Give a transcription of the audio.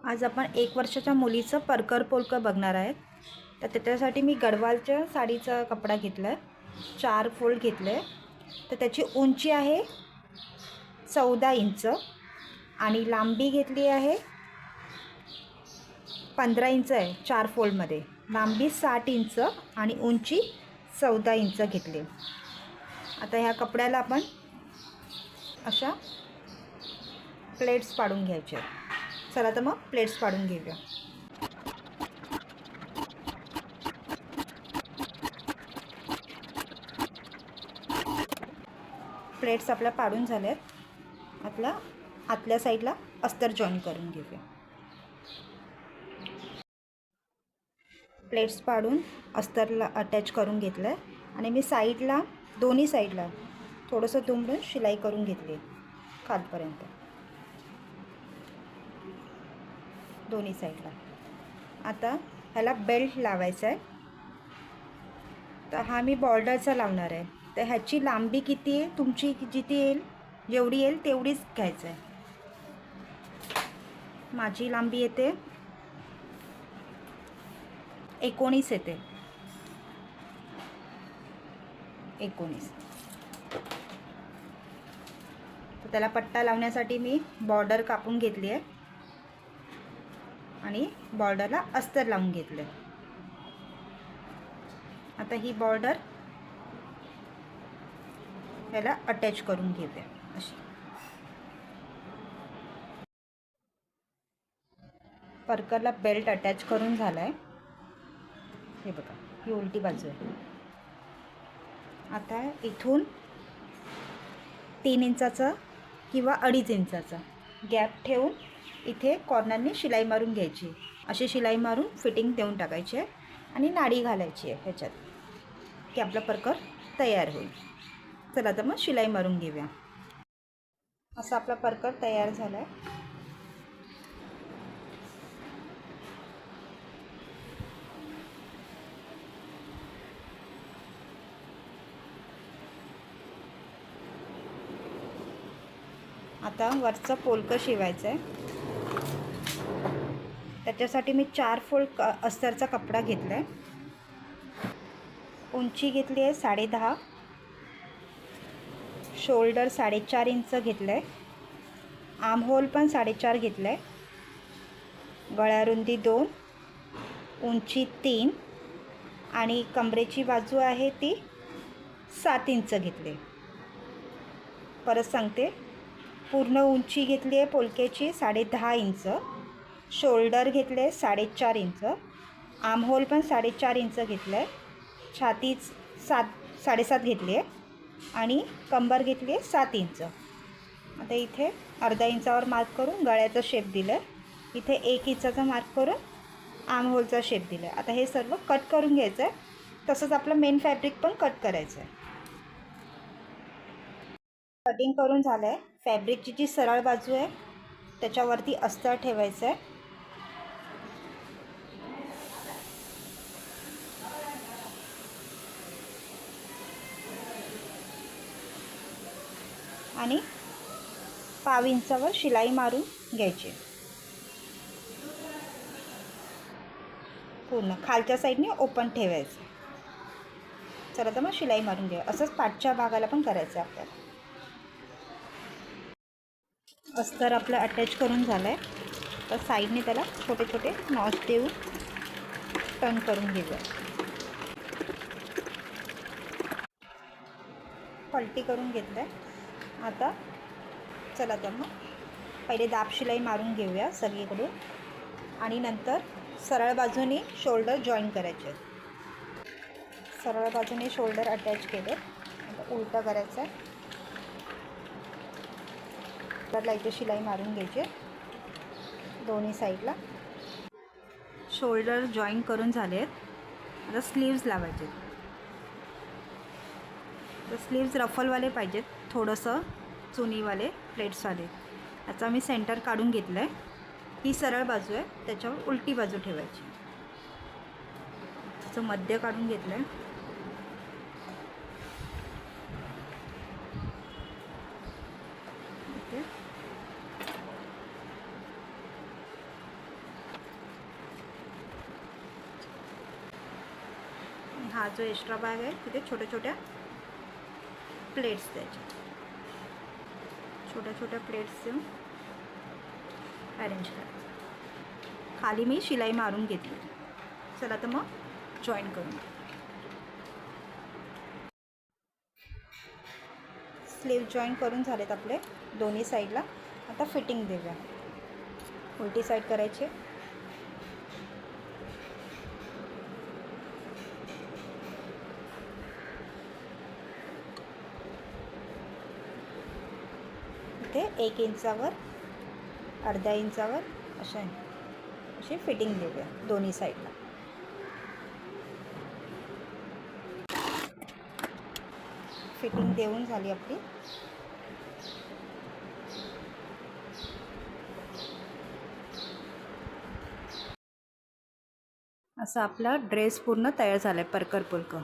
आज आपण 1 वर्षाच्या मुलीचं परकर पोलकं बघणार आहेत. तर त्याच्यासाठी मी गडवालच्या साडीचा कपडा घेतला आहे, 4 फोल्ड घेतले. तर त्याची उंची आहे 14 इंच आणि लांबी घेतली आहे 15 इंच आहे. 4 फोल्डमध्ये लांबी 60 इंच आणि उंची 14 इंच घेतली. आता ह्या कपड्याला आपण अशा प्लेट्स पाडून घ्यायचे. चला तर मग प्लेट्स पाडून घेऊया. प्लेट्स आपल्या पाडून झाल्यात. आतल्या साईडला अस्तर जॉईन करून घेऊया. प्लेट्स पाडून अस्तरला अटॅच करून घेतलं आहे आणि मी साईडला दोन्ही साईडला थोडंसं दुमडून शिलाई करून घेतली खालपर्यंत दोन्ही साईडला. आता ह्याला बेल्ट लावायचा आहे. तर हा मी बॉर्डरचा लावणार आहे. तर ह्याची लांबी किती आहे तुमची, जिथे येईल जेवढी येईल तेवढीच घ्यायचं आहे. माझी लांबी येते 19 येते. 19. तर त्याला पट्टा लावण्यासाठी मी बॉर्डर कापून घेतली आहे आणि बॉर्डरला अस्तर लावून घेतले. आता ही बॉर्डर याला अटॅच करून घेते अशी. परकरला बेल्ट अटॅच करून झाला आहे. हे बघा, ही उलटी बाजू आहे. आता इथून 3 इंचाचा किंवा 2.5 इंचाचा गॅप ठेवून इथे कॉर्नरने शिलाई मारून घ्यायची. अशी शिलाई मारून फिटिंग देऊन टाकायची आहे आणि नाडी घालायची आहे ह्याच्यात की आपला परकर तयार होईल. चला तर मग शिलाई मारून घेऊया. असा आपला परकर तयार झाला आहे. आता वरचं पोलकं शिवायचं आहे. त्याच्यासाठी मी 4 फोल्ड अस्तरचा कपडा घेतला आहे. उंची घेतली आहे 10.5. शोल्डर 4.5 इंच घेतलं आहे. आर्म होल पण 4.5 घेतलं आहे. गळ्यारुंदी 2, उंची 3 आणि कमरेची बाजू आहे ती 7 इंच घेतली. परत सांगते, पूर्ण उंची घेतली आहे पोलक्याची 10.5 इंच. शोल्डर घेतले 4.5 इंच. आर्म होल पण 4.5 इंच घेतलं आहे. छाती 7.5 घेतली आहे आणि कंबर घेतली आहे 7 इंच. आता इथे अर्धा इंचावर मार्क करून गळ्याचा शेप दिला आहे. इथे 1 इंचाचा मार्क करून आर्म होलचा शेप दिला आहे. आता हे सर्व कट करून घ्यायचं आहे. तसंच आपलं मेन फॅब्रिक पण कट करायचं आहे. कटिंग करून झालं आहे. फॅब्रिकची जी सरळ बाजू आहे त्याच्यावरती अस्तर ठेवायचं आहे आणि 1/2 इंचावर शिलाई मारून घ्यायची. पूर्ण खालच्या साईडने ओपन ठेवायचं. चला तर मग शिलाई मारून घ्या. असंच पाठच्या भागाला पण करायचं आहे आपल्याला. अस्तर आपलं अटॅच करून झालं आहे. तर साईडने त्याला छोटे छोटे नॉच देऊन टर्न करून घेऊया. पलटी करून घेतलं आहे. आता चला तर मग पहिले दाब शिलाई मारून घेऊया सगळीकडून आणि नंतर सरळ बाजूने शोल्डर जॉईन करायचे. सरळ बाजूने शोल्डर अटॅच केले. आता उलटा करायचं आहे. त्याला इथे शिलाई मारून घ्यायची दोन्ही साईडला. शोल्डर जॉईन करून झाले आहेत. आता स्लीव्ज लावायचे. तर स्लीव्ज रफलवाले पाहिजेत, थोडंसं चुनीवाले प्लेट्सवाले. याचा मी सेंटर काढून घेतलं आहे. ही सरळ बाजू आहे, त्याच्यावर उलटी बाजू ठेवायची. त्याचं मध्य काढून घेतलं आहे. हा जो एक्स्ट्रा भाग आहे तिथे छोट्या छोट्या प्लेट्स द्यायच्या, छोट्या छोट्या प्लेट्स देऊन अरेंज करायचं. खाली मी शिलाई मारून घेतली. चला तर मग जॉईन करून. स्लीव जॉईन करून झालेत आपले दोन्ही साईडला. आता फिटिंग देऊया. उलटी साईड करायची. इथे 1 इंचावर, अर्ध्या इंचावर अशी फिटिंग देऊया दोन्ही साईडला. फिटिंग देऊन झाली आपली. असा आपला ड्रेस पूर्ण तयार झाला आहे, परकर पुलकं.